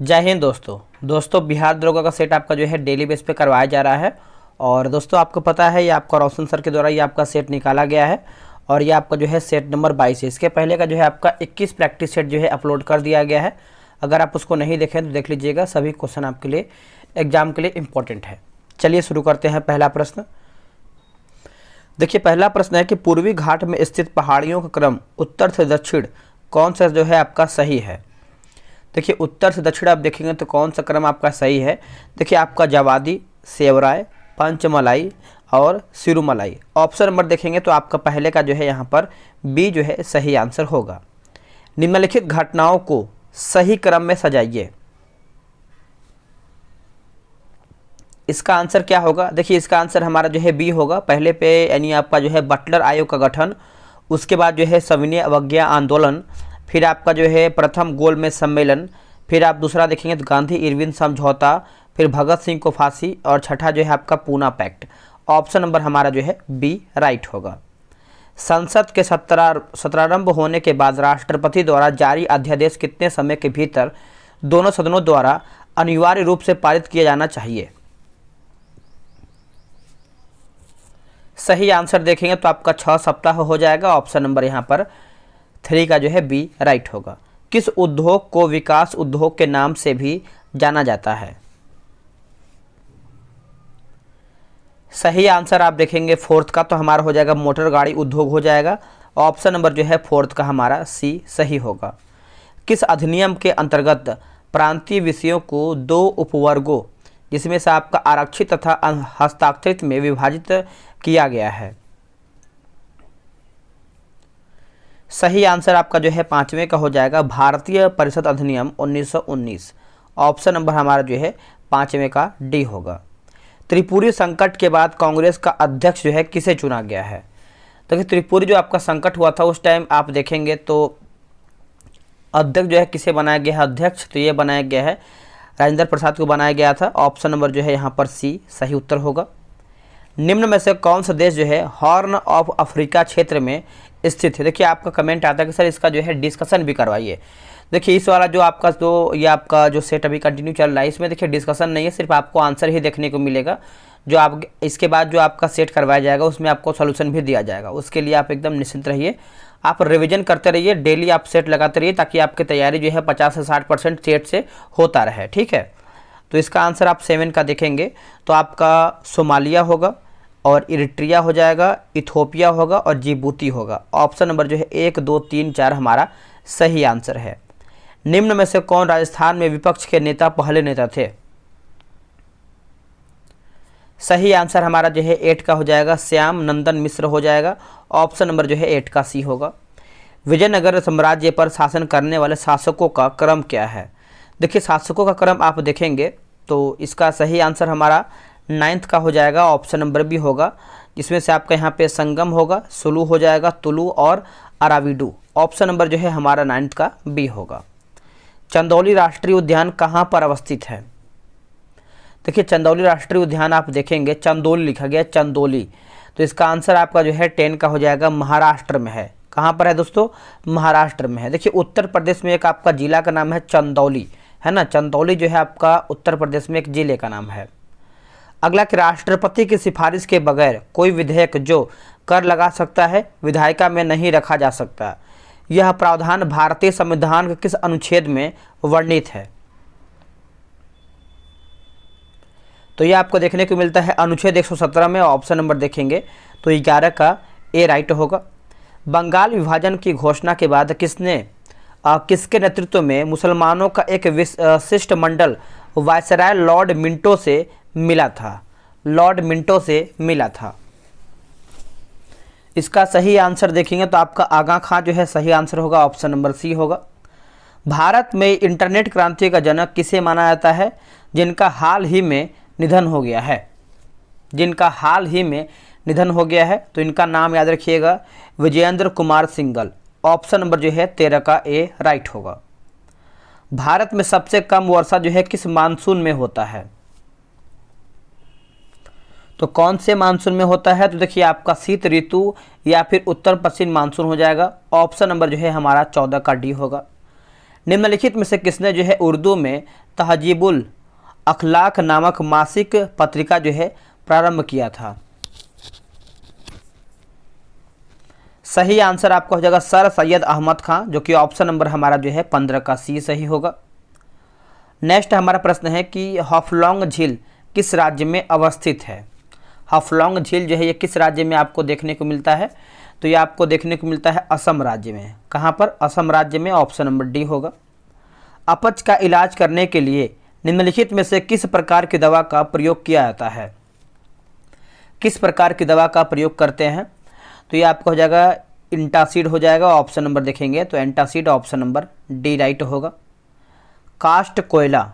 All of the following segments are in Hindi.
जय हिंद दोस्तों बिहार दरोगा का सेट आपका जो है डेली बेस पे करवाया जा रहा है। और दोस्तों आपको पता है ये आपका रोशन सर के द्वारा ये आपका सेट निकाला गया है और ये आपका जो है सेट नंबर 22 है। इसके पहले का जो है आपका 21 प्रैक्टिस सेट जो है अपलोड कर दिया गया है। अगर आप उसको नहीं देखें तो देख लीजिएगा, सभी क्वेश्चन आपके लिए एग्जाम के लिए इंपॉर्टेंट है। चलिए शुरू करते हैं। पहला प्रश्न देखिए, पहला प्रश्न है कि पूर्वी घाट में स्थित पहाड़ियों का क्रम उत्तर से दक्षिण कौन सा जो है आपका सही है। देखिए उत्तर से दक्षिण आप देखेंगे तो कौन सा क्रम आपका सही है। देखिए आपका जवादी, सेवराय, पंचमलाई और सिरुमलाई। ऑप्शन नंबर देखेंगे तो आपका पहले का जो है यहाँ पर बी जो है सही आंसर होगा। निम्नलिखित घटनाओं को सही क्रम में सजाइए। इसका आंसर क्या होगा? देखिए इसका आंसर हमारा जो है बी होगा। पहले पे यानी आपका जो है बटलर आयोग का गठन, उसके बाद जो है सविनय अवज्ञा आंदोलन, फिर आपका जो है प्रथम गोलमेज सम्मेलन, फिर आप दूसरा देखेंगे तो गांधी इरविन समझौता, फिर भगत सिंह को फांसी और छठा जो है आपका पूना पैक्ट। ऑप्शन नंबर हमारा जो है बी राइट होगा। संसद के सत्रारंभ होने के बाद राष्ट्रपति द्वारा जारी अध्यादेश कितने समय के भीतर दोनों सदनों द्वारा अनिवार्य रूप से पारित किया जाना चाहिए? सही आंसर देखेंगे तो आपका 6 सप्ताह हो जाएगा। ऑप्शन नंबर यहाँ पर 3 का जो है बी राइट होगा। किस उद्योग को विकास उद्योग के नाम से भी जाना जाता है? सही आंसर आप देखेंगे फोर्थ का तो हमारा हो जाएगा मोटर गाड़ी उद्योग हो जाएगा। ऑप्शन नंबर जो है फोर्थ का हमारा सी सही होगा। किस अधिनियम के अंतर्गत प्रांतीय विषयों को 2 उपवर्गों जिसमें से आपका आरक्षित तथा हस्ताक्षरित में विभाजित किया गया है? सही आंसर आपका जो है 5वें का हो जाएगा भारतीय परिषद अधिनियम 1919। ऑप्शन नंबर हमारा जो है 5वें का डी होगा। त्रिपुरी संकट के बाद कांग्रेस का अध्यक्ष जो है किसे चुना गया है? देखिए त्रिपुरी जो आपका संकट हुआ था उस टाइम आप देखेंगे तो अध्यक्ष जो है किसे बनाया गया है? अध्यक्ष तो ये बनाया गया है राजेंद्र प्रसाद को बनाया गया था। ऑप्शन नंबर जो है यहाँ पर सी सही उत्तर होगा। निम्न में से कौन सा देश जो है हॉर्न ऑफ अफ्रीका क्षेत्र में स्थित है? देखिए आपका कमेंट आता है कि सर इसका जो है डिस्कशन भी करवाइए। देखिए इस वाला जो आपका जो ये आपका जो सेट अभी कंटिन्यू चल रहा है इसमें देखिए डिस्कशन नहीं है, सिर्फ आपको आंसर ही देखने को मिलेगा। जो आप इसके बाद जो आपका सेट करवाया जाएगा उसमें आपको सोल्यूशन भी दिया जाएगा। उसके लिए आप एकदम निश्चिंत रहिए, आप रिवीजन करते रहिए, डेली आप सेट लगाते रहिए ताकि आपकी तैयारी जो है 50 से 60% सेट से होता रहे। ठीक है, तो इसका आंसर आप 7 का देखेंगे तो आपका सोमालिया होगा और इरिट्रिया हो जाएगा, इथोपिया होगा और जिबूती होगा। ऑप्शन नंबर जो है 1, 2, 3, 4 हमारा सही आंसर है। निम्न में से कौन राजस्थान में विपक्ष के नेता पहले नेता थे? सही आंसर हमारा जो है 8 का हो जाएगा श्याम नंदन मिश्र हो जाएगा। ऑप्शन नंबर जो है 8 का सी होगा। विजयनगर साम्राज्य पर शासन करने वाले शासकों का क्रम क्या है? देखिए शासकों का क्रम आप देखेंगे तो इसका सही आंसर हमारा 9th का हो जाएगा। ऑप्शन नंबर बी होगा, जिसमें से आपका यहाँ पे संगम होगा, सुलू हो जाएगा, तुलु और अराविडू। ऑप्शन नंबर जो है हमारा 9th का बी होगा। चंदौली राष्ट्रीय उद्यान कहाँ पर अवस्थित है? देखिए चंदौली राष्ट्रीय उद्यान आप देखेंगे चंदौली लिखा गया चंदौली, तो इसका आंसर आपका जो है 10 का हो जाएगा महाराष्ट्र में है। कहाँ पर है दोस्तों? महाराष्ट्र में है। देखिए उत्तर प्रदेश में एक आपका जिला का नाम है चंदौली, है ना। चंदौली जो है आपका उत्तर प्रदेश में एक जिले का नाम है। अगला कि राष्ट्रपति की सिफारिश के बगैर कोई विधेयक जो कर लगा सकता है विधायिका में नहीं रखा जा सकता, यह प्रावधान भारतीय संविधान के किस अनुच्छेद में वर्णित है? तो यह आपको देखने को मिलता है अनुच्छेद 117 में। ऑप्शन नंबर देखेंगे तो 11 का ए राइट होगा। बंगाल विभाजन की घोषणा के बाद किसके नेतृत्व में मुसलमानों का एक शिष्टमंडल वायसराय लॉर्ड मिंटो से मिला था? लॉर्ड मिंटो से मिला था। इसका सही आंसर देखेंगे तो आपका आगा खां जो है सही आंसर होगा। ऑप्शन नंबर सी होगा। भारत में इंटरनेट क्रांति का जनक किसे माना जाता है जिनका हाल ही में निधन हो गया है? जिनका हाल ही में निधन हो गया है तो इनका नाम याद रखिएगा, विजयेंद्र कुमार सिंघल। ऑप्शन नंबर जो है 13 का ए राइट होगा। भारत में सबसे कम वर्षा जो है किस मानसून में होता है? तो कौन से मानसून में होता है? तो देखिए आपका शीत ऋतु या फिर उत्तर पश्चिम मानसून हो जाएगा। ऑप्शन नंबर जो है हमारा 14 का डी होगा। निम्नलिखित में से किसने जो है उर्दू में तहजीबुल अखलाक नामक मासिक पत्रिका जो है प्रारंभ किया था? सही आंसर आपका हो जाएगा सर सैयद अहमद खान, जो कि ऑप्शन नंबर हमारा जो है 15 का सी सही होगा। नेक्स्ट हमारा प्रश्न है कि हाफलॉन्ग झील किस राज्य में अवस्थित है? हाफलॉन्ग झील जो है ये किस राज्य में आपको देखने को मिलता है? तो ये आपको देखने को मिलता है असम राज्य में। कहाँ पर? असम राज्य में, ऑप्शन नंबर डी होगा। अपच का इलाज करने के लिए निम्नलिखित में से किस प्रकार की दवा का प्रयोग किया जाता है? किस प्रकार की दवा का प्रयोग करते हैं? तो ये आपका हो जाएगा एंटासिड हो जाएगा, ऑप्शन नंबर देखेंगे तो antacid option number D right होगा। कास्ट कोयला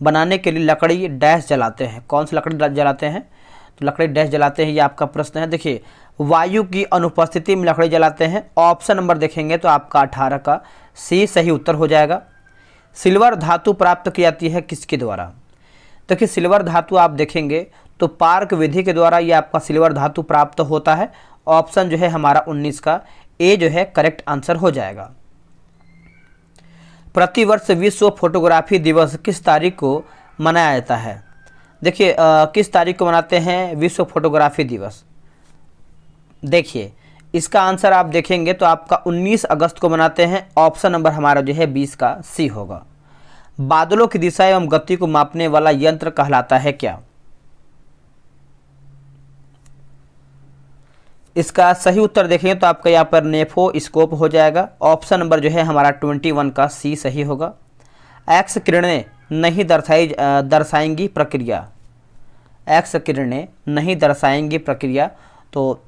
बनाने के लिए लकड़ी डैश जलाते हैं, कौन सी लकड़ी जलाते हैं? तो लकड़ी डैश जलाते हैं, ये आपका प्रश्न है। देखिए वायु की अनुपस्थिति में लकड़ी जलाते हैं, ऑप्शन नंबर देखेंगे तो आपका 18 का सी सही उत्तर हो जाएगा। सिल्वर धातु प्राप्त की जाती है किसके द्वारा? देखिए सिल्वर धातु आप देखेंगे तो पार्क विधि के द्वारा ये आपका सिल्वर धातु प्राप्त होता है, ऑप्शन जो है हमारा 19 का ए जो है करेक्ट आंसर हो जाएगा। प्रतिवर्ष विश्व फोटोग्राफी दिवस किस तारीख को मनाया जाता है? देखिए किस तारीख को मनाते हैं विश्व फोटोग्राफी दिवस? देखिए इसका आंसर आप देखेंगे तो आपका 19 अगस्त को मनाते हैं, ऑप्शन नंबर हमारा जो है 20 का सी होगा। बादलों की दिशा एवं गति को मापने वाला यंत्र कहलाता है क्या? इसका सही उत्तर देखेंगे तो आपका यहाँ पर नेफोस्कोप हो जाएगा, ऑप्शन नंबर जो है हमारा 21 का सी सही होगा। एक्स किरणें नहीं दर्शाएंगी प्रक्रिया, एक्स किरणें नहीं दर्शाएंगी प्रक्रिया, तो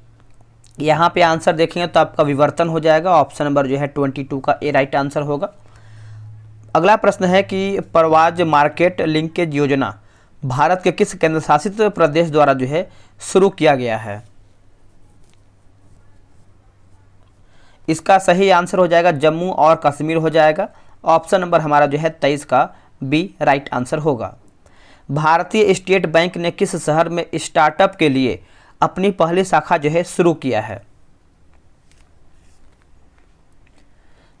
यहाँ पे आंसर देखेंगे तो आपका विवर्तन हो जाएगा, ऑप्शन नंबर जो है 22 का ए राइट आंसर होगा। अगला प्रश्न है कि परवाज मार्केट लिंकेज योजना भारत के किस केंद्र शासित प्रदेश द्वारा जो है शुरू किया गया है? इसका सही आंसर हो जाएगा जम्मू और कश्मीर हो जाएगा, ऑप्शन नंबर हमारा जो है 23 का बी राइट आंसर होगा। भारतीय स्टेट बैंक ने किस शहर में स्टार्टअप के लिए अपनी पहली शाखा जो है शुरू किया है?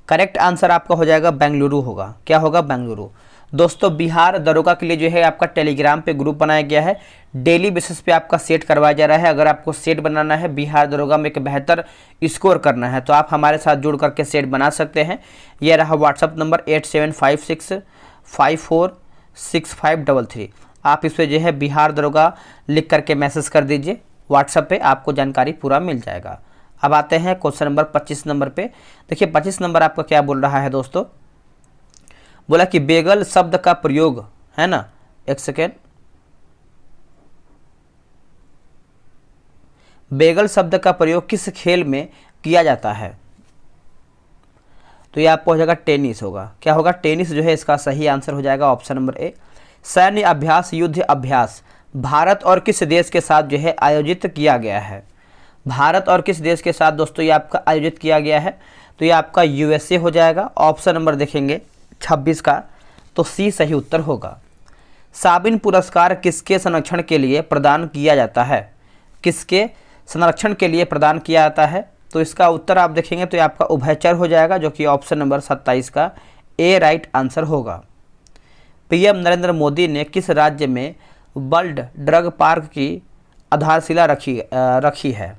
करेक्ट आंसर आपका हो जाएगा बेंगलुरु होगा। क्या होगा? बेंगलुरु। दोस्तों बिहार दरोगा के लिए जो है आपका टेलीग्राम पे ग्रुप बनाया गया है, डेली बेसिस पे आपका सेट करवाया जा रहा है। अगर आपको सेट बनाना है, बिहार दरोगा में एक बेहतर स्कोर करना है, तो आप हमारे साथ जुड़ करके सेट बना सकते हैं। यह रहा व्हाट्सअप नंबर 8756546533। आप इस पर जो है बिहार दरोगा लिख करके मैसेज कर दीजिए व्हाट्सएप पे, आपको जानकारी पूरा मिल जाएगा। अब आते हैं क्वेश्चन नंबर 25 नंबर पे। देखिए 25 नंबर आपका क्या बोल रहा है दोस्तों? बोला कि बेगल शब्द का प्रयोग है ना, एक सेकेंड, बेगल शब्द का प्रयोग किस खेल में किया जाता है? तो ये आपको हो जाएगा टेनिस होगा। क्या होगा? टेनिस जो है इसका सही आंसर हो जाएगा, ऑप्शन नंबर ए। सैन्य अभ्यास युद्ध अभ्यास भारत और किस देश के साथ जो है आयोजित किया गया है? भारत और किस देश के साथ दोस्तों ये आपका आयोजित किया गया है? तो ये आपका यूएसए हो जाएगा, ऑप्शन नंबर देखेंगे 26 का तो सी सही उत्तर होगा। साबिन पुरस्कार किसके संरक्षण के लिए प्रदान किया जाता है? किसके संरक्षण के लिए प्रदान किया जाता है? तो इसका उत्तर आप देखेंगे तो ये आपका उभयचर हो जाएगा, जो कि ऑप्शन नंबर 27 का ए राइट आंसर होगा। पीएम नरेंद्र मोदी ने किस राज्य में वर्ल्ड ड्रग पार्क की आधारशिला रखी है?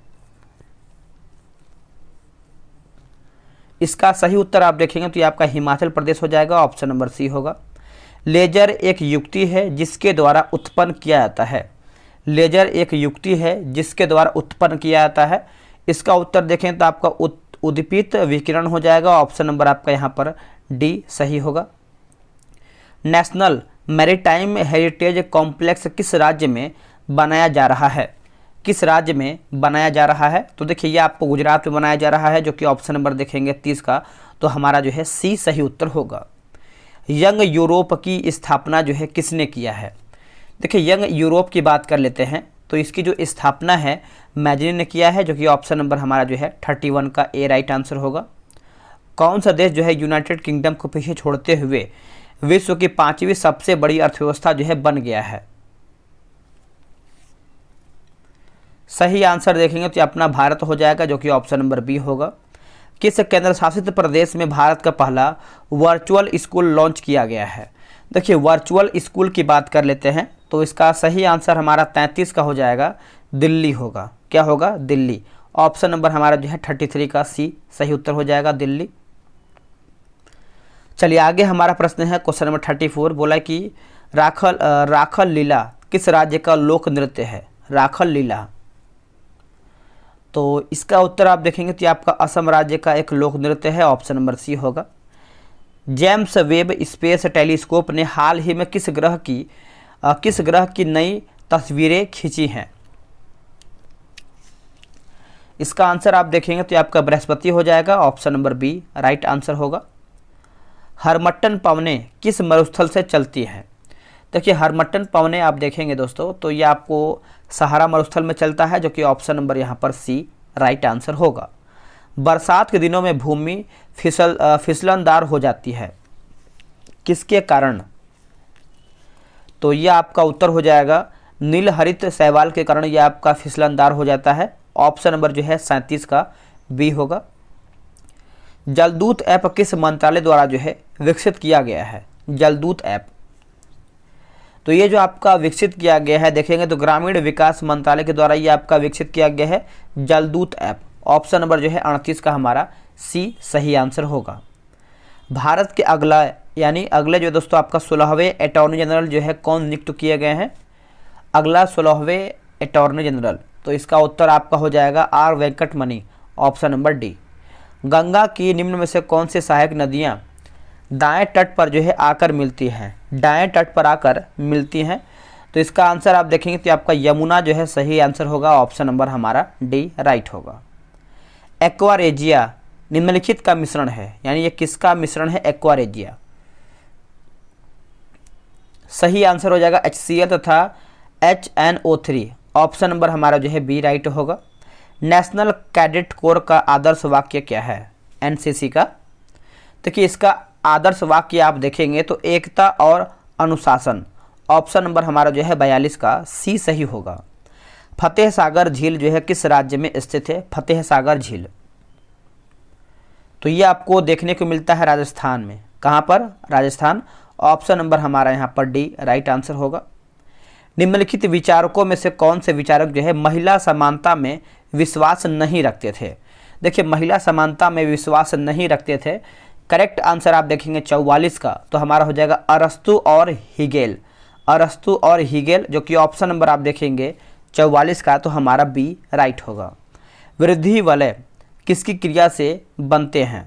इसका सही उत्तर आप देखेंगे तो ये आपका हिमाचल प्रदेश हो जाएगा, ऑप्शन नंबर सी होगा। लेजर एक युक्ति है जिसके द्वारा उत्पन्न किया जाता है। लेजर एक युक्ति है जिसके द्वारा उत्पन्न किया जाता है। इसका उत्तर देखें तो आपका उद्दीपित विकिरण हो जाएगा, ऑप्शन नंबर आपका यहाँ पर डी सही होगा। नेशनल मैरीटाइम हेरिटेज कॉम्प्लेक्स किस राज्य में बनाया जा रहा है? किस राज्य में बनाया जा रहा है? तो देखिए ये आपको गुजरात में बनाया जा रहा है, जो कि ऑप्शन नंबर देखेंगे 30 का तो हमारा जो है सी सही उत्तर होगा। यंग यूरोप की स्थापना जो है किसने किया है? देखिए यंग यूरोप की बात कर लेते हैं तो इसकी जो स्थापना है मैजनी ने किया है, जो कि ऑप्शन नंबर हमारा जो है 31 का ए राइट आंसर होगा। कौन सा देश जो है यूनाइटेड किंगडम को पीछे छोड़ते हुए विश्व की 5वीं सबसे बड़ी अर्थव्यवस्था जो है बन गया है? सही आंसर देखेंगे तो अपना भारत हो जाएगा, जो कि ऑप्शन नंबर बी होगा। किस केंद्र शासित प्रदेश में भारत का पहला वर्चुअल स्कूल लॉन्च किया गया है? देखिए वर्चुअल स्कूल की बात कर लेते हैं तो इसका सही आंसर हमारा 33 का हो जाएगा, दिल्ली होगा। क्या होगा? दिल्ली। ऑप्शन नंबर हमारा जो है 33 का सी सही उत्तर हो जाएगा, दिल्ली। चलिए आगे हमारा प्रश्न है क्वेश्चन नंबर 34। बोला कि राखल लीला किस राज्य का लोक नृत्य है? राखल लीला, तो इसका उत्तर आप देखेंगे तो ये आपका असम राज्य का एक लोक नृत्य है, ऑप्शन नंबर सी होगा। जेम्स वेब स्पेस टेलीस्कोप ने हाल ही में किस ग्रह की नई तस्वीरें खींची हैं? इसका आंसर आप देखेंगे तो ये आपका बृहस्पति हो जाएगा, option number B right answer होगा। हरमट्टन पवनें किस मरुस्थल से चलती हैं? देखिए हरमट्टन पवनें आप देखेंगे दोस्तों तो ये आपको सहारा मरुस्थल में चलता है, जो कि ऑप्शन नंबर यहाँ पर सी राइट आंसर होगा। बरसात के दिनों में भूमि फिसलनदार हो जाती है, किसके कारण? तो ये आपका उत्तर हो जाएगा नील हरित शैवाल के कारण ये आपका फिसलनदार हो जाता है, ऑप्शन नंबर जो है 37 का बी होगा। जलदूत ऐप किस मंत्रालय द्वारा जो है विकसित किया गया है? जलदूत ऐप, तो ये जो आपका विकसित किया गया है देखेंगे तो ग्रामीण विकास मंत्रालय के द्वारा ये आपका विकसित किया गया है जलदूत ऐप, ऑप्शन नंबर जो है 38 का हमारा सी सही आंसर होगा। भारत के अगले जो दोस्तों आपका 16वें अटॉर्नी जनरल जो है कौन नियुक्त किए गए हैं? अगला 16वें अटॉर्नी जनरल, तो इसका उत्तर आपका हो जाएगा R Venkatamani, option number D. Ganga की निम्न में से कौन सी सहायक नदियां दाएं तट पर जो है आकर मिलती हैं? दाएं तट पर आकर मिलती हैं, तो इसका आंसर आप देखेंगे तो आपका यमुना जो है सही आंसर होगा, ऑप्शन नंबर हमारा डी राइट होगा। एक्वारेजिया निम्नलिखित का मिश्रण है, यानी ये किसका मिश्रण है? एक्वारेजिया। सही आंसर हो जाएगा HCl तथा HNO3, ऑप्शन नंबर हमारा जो है बी राइट होगा। नेशनल कैडेट कोर का आदर्श वाक्य क्या है? NCC का, देखिए इसका आदर्श वाक्य आप देखेंगे तो एकता और अनुशासन, ऑप्शन नंबर हमारा जो है 42 का सी सही होगा। फतेह सागर झील जो है किस राज्य में स्थित है? फतेह सागर झील, तो ये आपको देखने को मिलता है राजस्थान में। कहाँ पर? राजस्थान, ऑप्शन नंबर हमारा यहाँ पर डी राइट आंसर होगा। निम्नलिखित विचारकों में से कौन से विचारक जो है महिला समानता में विश्वास नहीं रखते थे? देखिए महिला समानता में विश्वास नहीं रखते थे, करेक्ट आंसर आप देखेंगे 44 का, तो हमारा हो जाएगा अरस्तु और हिगेल। अरस्तु और हिगेल, जो कि ऑप्शन नंबर आप देखेंगे 44 का, तो हमारा बी राइट होगा। वृद्धि वलय किसकी क्रिया से बनते हैं?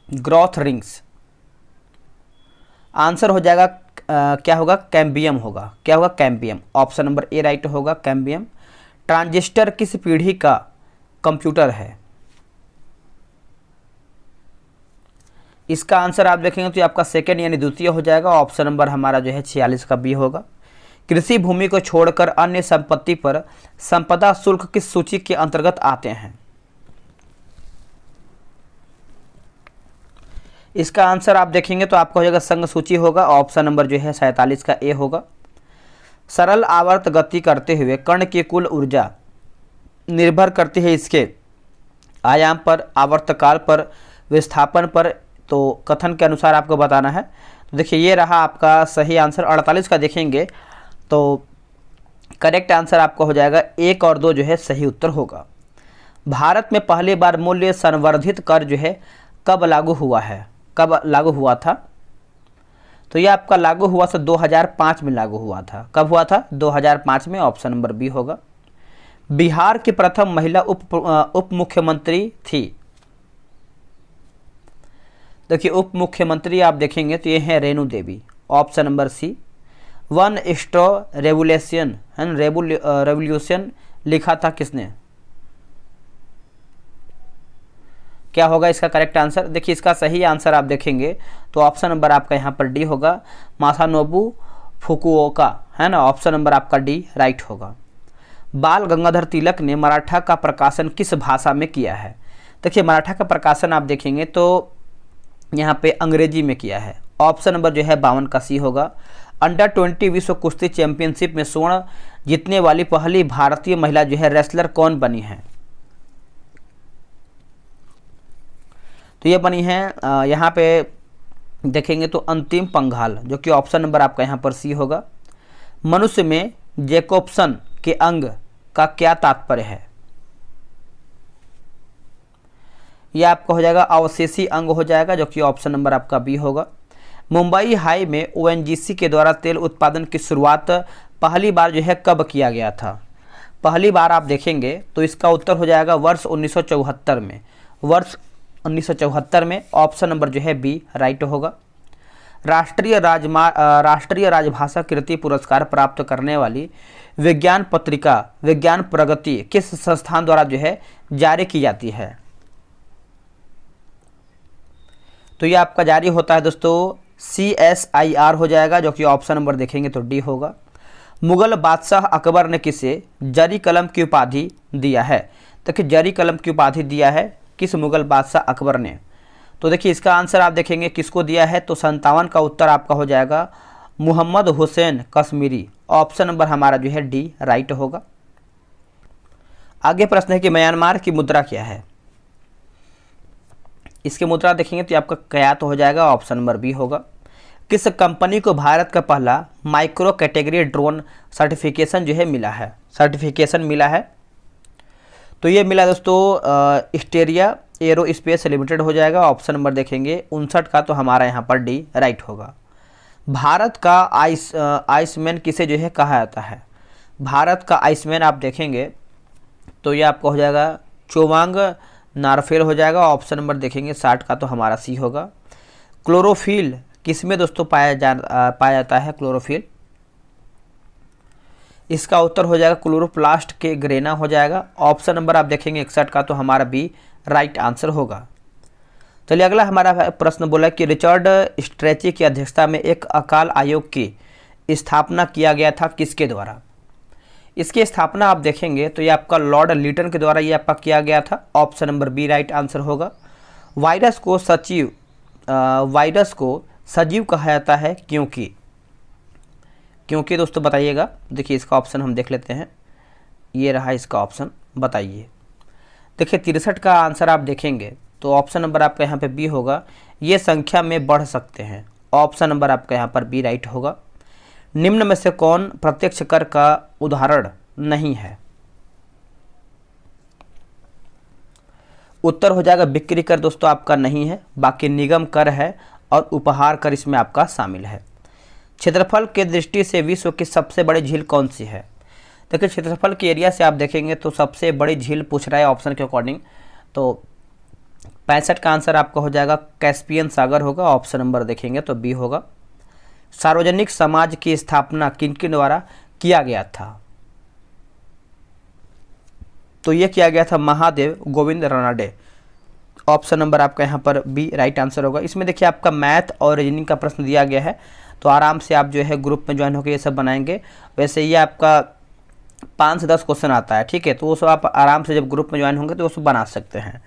ग्रोथ रिंग्स, आंसर हो जाएगा क्या होगा? कैम्बियम होगा। क्या होगा? Cambium, option number A right होगा, कैम्बियम। ट्रांजिस्टर किस पीढ़ी का कंप्यूटर है? इसका आंसर आप देखेंगे तो ये आपका सेकेंड यानी द्वितीय हो जाएगा, ऑप्शन नंबर हमारा जो है 46 का बी होगा। कृषि भूमि को छोड़कर अन्य संपत्ति पर संपदा शुल्क किस सूची के अंतर्गत आते हैं? इसका आंसर आप देखेंगे तो आपका हो जाएगा संघ सूची होगा, ऑप्शन नंबर जो है 47 का ए होगा। सरल आवर्त गति करते हुए कण की कुल ऊर्जा निर्भर करती है इसके आयाम पर, आवर्तकाल पर, विस्थापन पर, तो कथन के अनुसार आपको बताना है। तो देखिए ये रहा आपका सही आंसर। 48 का देखेंगे तो करेक्ट आंसर आपका हो जाएगा 1 और 2 जो है सही उत्तर होगा। भारत में पहली बार मूल्य संवर्धित कर जो है कब लागू हुआ है? कब लागू हुआ था? तो ये आपका लागू हुआ था 2005 में लागू हुआ था। कब हुआ था? 2005 में, ऑप्शन नंबर बी होगा। बिहार की प्रथम महिला उप मुख्यमंत्री थी? देखिए उप मुख्यमंत्री आप देखेंगे तो ये हैं Renu Devi, option number C. One straw revolution लिखा था किसने? क्या होगा इसका करेक्ट आंसर? देखिए इसका सही आंसर आप देखेंगे तो ऑप्शन नंबर आपका यहाँ पर डी होगा, मासानोबु फुकुओका, है ना, ऑप्शन नंबर आपका डी राइट होगा। बाल गंगाधर तिलक ने मराठा का प्रकाशन किस भाषा में किया है? देखिए मराठा का प्रकाशन आप देखेंगे तो यहाँ पे अंग्रेजी में किया है, ऑप्शन नंबर जो है 52 का सी होगा। अंडर 20 विश्व कुश्ती चैंपियनशिप में स्वर्ण जीतने वाली पहली भारतीय महिला जो है रेसलर कौन बनी है? तो ये बनी है यहाँ पे देखेंगे तो अंतिम पंघाल, जो कि ऑप्शन नंबर आपका यहाँ पर सी होगा। मनुष्य में जैकोब्सन के अंग का क्या तात्पर्य है? यह आपका हो जाएगा अवशेषी अंग हो जाएगा, जो कि ऑप्शन नंबर आपका बी होगा। मुंबई हाई में ओएनजीसी के द्वारा तेल उत्पादन की शुरुआत पहली बार जो है कब किया गया था? पहली बार आप देखेंगे तो इसका उत्तर हो जाएगा वर्ष 1974 में। वर्ष 1974 में ऑप्शन नंबर जो है बी राइट होगा। राष्ट्रीय राजभाषा कृति पुरस्कार प्राप्त करने वाली विज्ञान पत्रिका विज्ञान प्रगति किस संस्थान द्वारा जो है जारी की जाती है? तो ये आपका जारी होता है दोस्तों CSIR हो जाएगा, जो कि ऑप्शन नंबर देखेंगे तो डी होगा। मुगल बादशाह अकबर ने किसे जरी कलम की उपाधि दिया है? देखिए जरी कलम की उपाधि दिया है किस मुगल बादशाह अकबर ने? तो देखिए इसका आंसर आप देखेंगे किसको दिया है, तो 57 का उत्तर आपका हो जाएगा मोहम्मद हुसैन कश्मीरी। ऑप्शन नंबर हमारा जो है डी राइट होगा। आगे प्रश्न है कि म्यांमार की मुद्रा क्या है? इसकी मुद्रा देखेंगे तो आपका कयात हो जाएगा, ऑप्शन नंबर बी होगा। किस कंपनी को भारत का पहला माइक्रो कैटेगरी ड्रोन सर्टिफिकेशन जो है मिला है? सर्टिफिकेशन मिला है तो ये मिला दोस्तों स्टेरिया एरोस्पेस लिमिटेड हो जाएगा। ऑप्शन नंबर देखेंगे 59 का तो हमारा यहाँ पर डी राइट होगा। भारत का आइसमैन किसे जो है कहा जाता है? भारत का आइसमैन आप देखेंगे तो ये आपका हो जाएगा चोवांग नारफेल हो जाएगा। ऑप्शन नंबर देखेंगे 60 का तो हमारा सी होगा। क्लोरोफिल किसमें दोस्तों पाया जाता है? क्लोरोफिल इसका उत्तर हो जाएगा क्लोरोप्लास्ट के ग्रेना हो जाएगा। ऑप्शन नंबर आप देखेंगे 61 का तो हमारा बी राइट आंसर होगा। चलिए अगला हमारा प्रश्न बोला कि रिचर्ड स्ट्रेची की अध्यक्षता में एक अकाल आयोग की स्थापना किया गया था किसके द्वारा? इसकी स्थापना आप देखेंगे तो ये आपका लॉर्ड लिटन के द्वारा ये आपका किया गया था। Option number B right answer होगा। वायरस को सजीव कहा जाता है क्योंकि दोस्तों बताइएगा। देखिए इसका ऑप्शन हम देख लेते हैं, ये रहा इसका ऑप्शन, बताइए। देखिए 63 का आंसर आप देखेंगे तो ऑप्शन नंबर आपका यहाँ पे बी होगा, ये संख्या में बढ़ सकते हैं। ऑप्शन नंबर आपका यहाँ पर बी राइट होगा। निम्न में से कौन प्रत्यक्ष कर का उदाहरण नहीं है? उत्तर हो जाएगा बिक्री कर दोस्तों आपका नहीं है, बाकी निगम कर है और उपहार कर इसमें आपका शामिल है। क्षेत्रफल के दृष्टि से विश्व की सबसे बड़ी झील कौन सी है? देखिए क्षेत्रफल के एरिया से आप देखेंगे तो सबसे बड़ी झील पूछ रहा है ऑप्शन के अकॉर्डिंग, तो 65 का आंसर आपका हो जाएगा कैस्पियन सागर होगा। ऑप्शन नंबर देखेंगे तो बी होगा। सार्वजनिक समाज की स्थापना किनके द्वारा किया गया था? तो यह किया गया था महादेव गोविंद रानडे। ऑप्शन नंबर आपका यहाँ पर बी राइट आंसर होगा। इसमें देखिए आपका मैथ और रीजनिंग का प्रश्न दिया गया है, तो आराम से आप जो है ग्रुप में ज्वाइन होकर ये सब बनाएंगे। वैसे ये आपका 5 से 10 क्वेश्चन आता है, ठीक है, तो वो सब आप आराम से जब ग्रुप में ज्वाइन होंगे तो वो सब बना सकते हैं।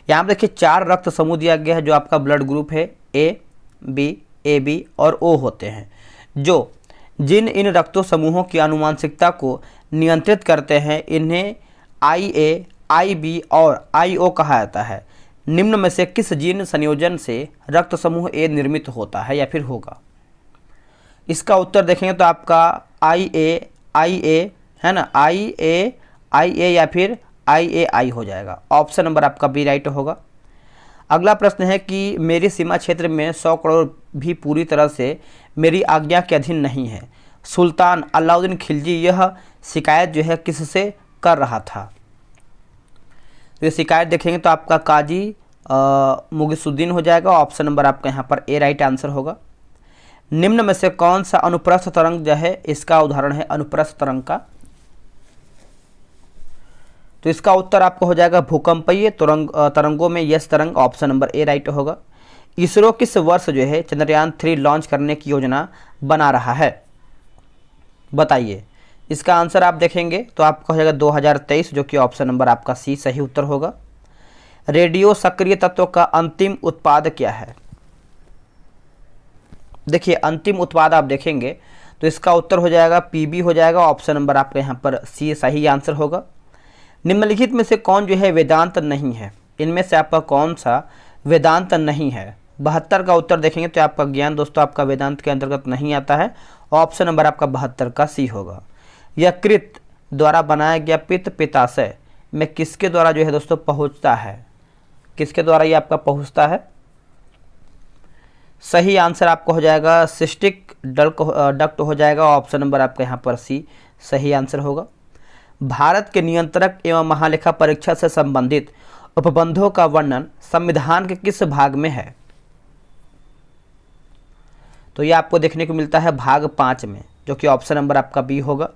यहाँ पर देखिए 4 रक्त समूह दिया गया है जो आपका ब्लड ग्रुप है, ए बी ए बी और ओ होते हैं, जो इन रक्तों समूहों की आनुवांशिकता को नियंत्रित करते हैं, इन्हें IA, IB और IO कहा जाता है। निम्न में से किस जीन संयोजन से रक्त समूह ए निर्मित होता है या फिर होगा? इसका उत्तर देखेंगे तो आपका IA है ना, IA या फिर IAI हो जाएगा। ऑप्शन नंबर आपका बी राइट होगा। अगला प्रश्न है कि मेरी सीमा क्षेत्र में 100 करोड़ भी पूरी तरह से मेरी आज्ञा के अधीन नहीं है। सुल्तान अलाउद्दीन खिलजी यह शिकायत जो है किससे कर रहा था? तो ये शिकायत देखेंगे तो आपका काजी मुगिसुद्दीन हो जाएगा। ऑप्शन नंबर आपका यहाँ पर ए राइट आंसर होगा। निम्न में से कौन सा अनुप्रस्थ तरंग जो है इसका उदाहरण है अनुप्रस्थ तरंग का? तो इसका उत्तर आपको हो जाएगा भूकंपीय तरंगों में यस तरंग। ऑप्शन नंबर ए राइट होगा। इसरो किस वर्ष जो है चंद्रयान 3 लॉन्च करने की योजना बना रहा है? बताइए। इसका आंसर आप देखेंगे तो आपका हो जाएगा 2023, जो कि ऑप्शन नंबर आपका सी सही उत्तर होगा। रेडियो सक्रिय तत्व का अंतिम उत्पाद क्या है? देखिए अंतिम उत्पाद आप देखेंगे तो इसका उत्तर हो जाएगा पीबी हो जाएगा। ऑप्शन नंबर आपका यहाँ पर सी सही आंसर होगा। निम्नलिखित में से कौन जो है वेदांत नहीं है? इनमें से आपका कौन सा वेदांत नहीं है। 72 का उत्तर देखेंगे तो आपका ज्ञान दोस्तों आपका वेदांत के अंतर्गत नहीं आता है। ऑप्शन नंबर आपका 72 का सी होगा। यकृत द्वारा बनाया गया पित्त पित्ताशय में किसके द्वारा जो है दोस्तों पहुंचता है, किसके द्वारा ये आपका पहुंचता है? सही आंसर आपका हो जाएगा सिस्टिक डक्ट हो जाएगा। ऑप्शन नंबर आपका यहाँ पर सी सही आंसर होगा। भारत के नियंत्रक एवं महालेखा परीक्षा से संबंधित उपबंधों का वर्णन संविधान के किस भाग में है? तो ये आपको देखने को मिलता है भाग 5 में, जो कि ऑप्शन नंबर आपका बी होगा।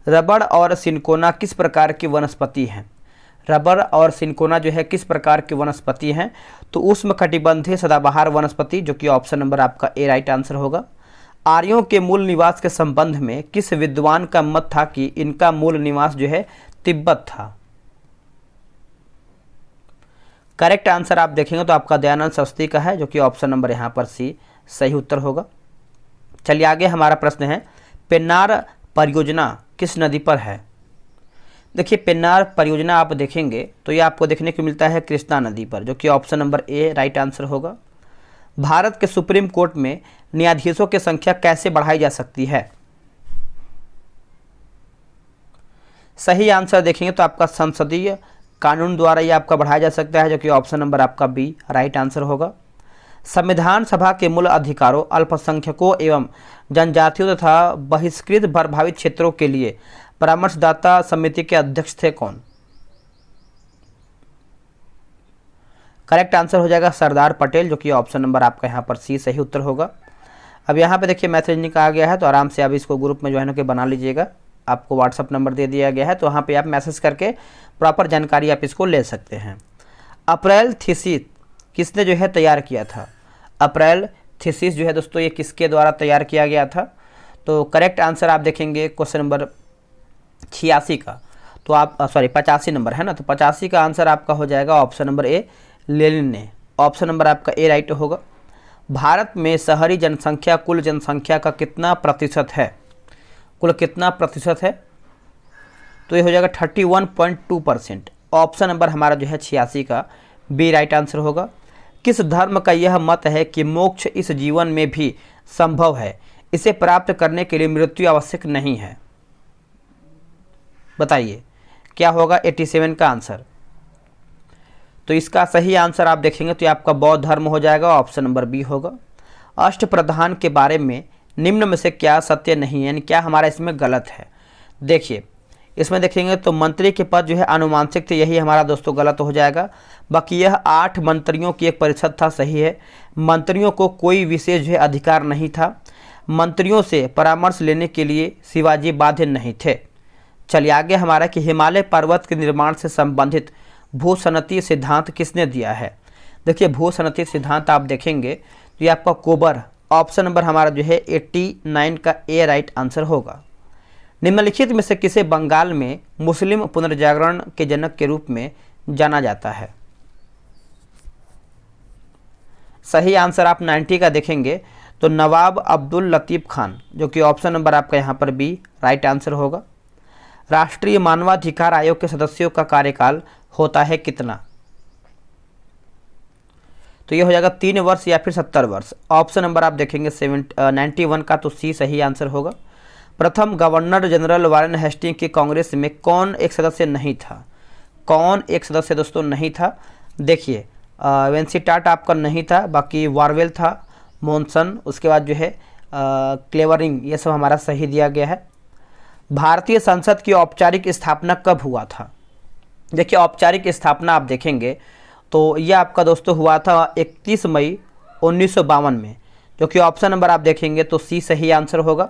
रबड़ और सिनकोना किस प्रकार की वनस्पति हैं? रबर और सिनकोना जो है किस प्रकार की वनस्पति हैं? तो उष्णकटिबंधीय सदाबहार वनस्पति, जो कि ऑप्शन नंबर आपका ए राइट आंसर होगा। आर्यों के मूल निवास के संबंध में किस विद्वान का मत था कि इनका मूल निवास जो है तिब्बत था? करेक्ट आंसर आप देखेंगे तो आपका दयानंद सरस्वती का है, जो कि ऑप्शन नंबर यहाँ पर सी सही उत्तर होगा। चलिए आगे हमारा प्रश्न है, पेन्नार परियोजना किस नदी पर है? देखिए पेन्नार परियोजना आप देखेंगे तो ये आपको देखने को मिलता है कृष्णा नदी पर, जो कि option number A right answer होगा। भारत के सुप्रीम कोर्ट में न्यायाधीशों की संख्या कैसे बढ़ाई जा सकती है? सही आंसर देखेंगे तो आपका संसदीय कानून द्वारा ये आपका बढ़ाया जा सकता है, जो कि ऑप्शन नंबर आपका बी राइट आंसर होगा। संविधान सभा के मूल अधिकारों, अल्पसंख्यकों एवं जनजातियों तथा बहिष्कृत प्रभावित क्षेत्रों के लिए परामर्शदाता समिति के अध्यक्ष थे कौन? करेक्ट आंसर हो जाएगा सरदार पटेल, जो कि ऑप्शन नंबर आपका यहाँ पर सी सही उत्तर होगा। अब यहाँ पे देखिए मैसेज निकाला गया है, तो आराम से आप इसको ग्रुप में ज्वाइन होकर बना लीजिएगा। आपको व्हाट्सअप नंबर दे दिया गया है, तो वहाँ पे आप मैसेज करके प्रॉपर जानकारी आप इसको ले सकते हैं। अप्रैल थीसिस किसने जो है तैयार किया था? अप्रैल थीसिस जो है दोस्तों ये किसके द्वारा तैयार किया गया था? तो करेक्ट आंसर आप देखेंगे क्वेश्चन नंबर 86 का, तो आप 85 नंबर है ना, तो 85 का आंसर आपका हो जाएगा ऑप्शन नंबर ए लेनिन ने। ऑप्शन नंबर आपका ए राइट होगा। भारत में शहरी जनसंख्या कुल जनसंख्या का कितना प्रतिशत है? कुल कितना प्रतिशत है? तो ये हो जाएगा 31.2%। ऑप्शन नंबर हमारा जो है 86 का बी राइट आंसर होगा। किस धर्म का यह मत है कि मोक्ष इस जीवन में भी संभव है, इसे प्राप्त करने के लिए मृत्यु आवश्यक नहीं है? बताइए क्या होगा 87 का आंसर? तो इसका सही आंसर आप देखेंगे तो ये आपका बौद्ध धर्म हो जाएगा। ऑप्शन नंबर बी होगा। अष्टप्रधान के बारे में निम्न में से क्या सत्य नहीं है, यानी क्या हमारा इसमें गलत है? देखिए इसमें देखेंगे तो मंत्री के पद जो है आनुवांशिक थे, यही हमारा दोस्तों गलत हो जाएगा। बाकी यह 8 मंत्रियों की एक परिषद था, सही है। मंत्रियों को कोई विशेष जो है अधिकार नहीं था। मंत्रियों से परामर्श लेने के लिए शिवाजी बाध्य नहीं थे। चलिए आगे हमारा कि हिमालय पर्वत के निर्माण से संबंधित भूसनतीय सिद्धांत किसने दिया है? देखिए भूसनतीय सिद्धांत आप देखेंगे तो ये आपका कोबर, ऑप्शन नंबर हमारा जो है 89 का ए राइट आंसर होगा। निम्नलिखित में से किसे बंगाल में मुस्लिम पुनर्जागरण के जनक के रूप में जाना जाता है? सही आंसर आप 90 का देखेंगे तो नवाब अब्दुल लतीफ खान, जो कि ऑप्शन नंबर आपका यहाँ पर बी राइट आंसर होगा। राष्ट्रीय मानवाधिकार आयोग के सदस्यों का कार्यकाल होता है कितना? तो ये हो जाएगा 3 वर्ष या फिर 70 वर्ष। ऑप्शन नंबर आप देखेंगे 91 का, तो सी सही आंसर होगा। प्रथम गवर्नर जनरल वारेन हेस्टिंग की कांग्रेस में कौन एक सदस्य नहीं था? कौन एक सदस्य दोस्तों नहीं था? देखिए वेंसीटाट आपका नहीं था, बाकी वारवेल था, मॉनसन, उसके बाद जो है क्लेवरिंग, ये सब हमारा सही दिया गया है। भारतीय संसद की औपचारिक स्थापना कब हुआ था? देखिए औपचारिक स्थापना आप देखेंगे तो यह आपका दोस्तों हुआ था 31 मई 1952 में, जो कि ऑप्शन नंबर आप देखेंगे तो सी सही आंसर होगा।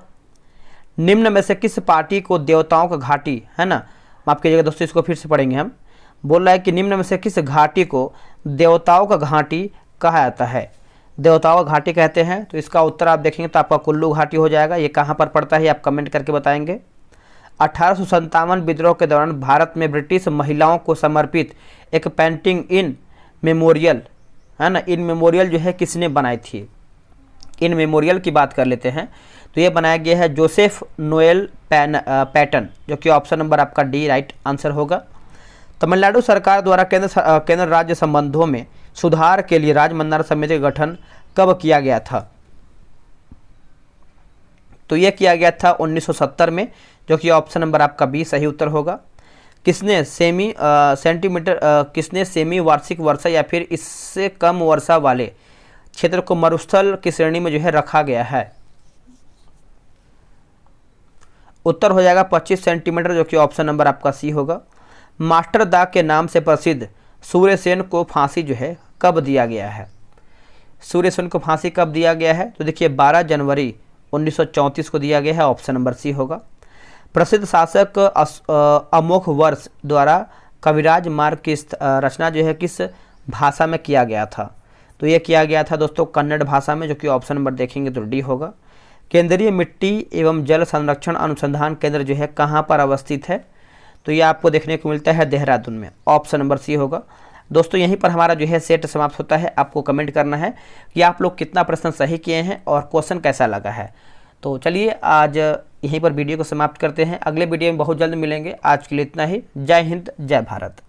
निम्न में से किस पार्टी को देवताओं का घाटी, है ना, माफ कीजिएगा दोस्तों इसको फिर से पढ़ेंगे हम। बोल रहा है कि निम्न में से किस घाटी को देवताओं का घाटी कहा जाता है? देवताओं का घाटी कहते हैं, तो इसका उत्तर आप देखेंगे तो आपका कुल्लू घाटी हो जाएगा। ये कहाँ पर पड़ता है आप कमेंट करके बताएंगे। 1857 विद्रोह के दौरान भारत में ब्रिटिश महिलाओं को समर्पित एक पेंटिंग इन मेमोरियल, है ना, इन मेमोरियल जो है किसने बनाई थी? इन मेमोरियल की बात कर लेते हैं तो ये बनाया गया है जोसेफ नोएल पैटन, जो कि ऑप्शन नंबर आपका डी राइट आंसर होगा। तमिलनाडु सरकार द्वारा केंद्र राज्य संबंधों में सुधार के लिए राज्य मंत्रिमंडल समिति का गठन कब किया गया था? तो यह किया गया था 1970 में, जो कि ऑप्शन नंबर आपका बी सही उत्तर होगा। किसने सेमी वार्षिक वर्षा या फिर इससे कम वर्षा वाले क्षेत्र को मरुस्थल की श्रेणी में जो है रखा गया है? उत्तर हो जाएगा 25 सेंटीमीटर, जो कि ऑप्शन नंबर आपका सी होगा। मास्टर दा के नाम से प्रसिद्ध सूर्यसेन को फांसी जो है कब दिया गया है? सूर्यसेन को फांसी कब दिया गया है? तो देखिए 12 जनवरी 1934 को दिया गया है, ऑप्शन नंबर सी होगा। प्रसिद्ध शासक अमोघ वर्ष द्वारा कविराज मार्ग की रचना जो है किस भाषा में किया गया था? तो यह किया गया था दोस्तों कन्नड़ भाषा में, जो कि ऑप्शन नंबर देखेंगे तो डी होगा। केंद्रीय मिट्टी एवं जल संरक्षण अनुसंधान केंद्र जो है कहाँ पर अवस्थित है? तो ये आपको देखने को मिलता है देहरादून में, ऑप्शन नंबर सी होगा। दोस्तों यहीं पर हमारा जो है सेट समाप्त होता है। आपको कमेंट करना है कि आप लोग कितना प्रश्न सही किए हैं और क्वेश्चन कैसा लगा है। तो चलिए आज यहीं पर वीडियो को समाप्त करते हैं। अगले वीडियो में बहुत जल्द मिलेंगे। आज के लिए इतना ही। जय हिंद, जय भारत।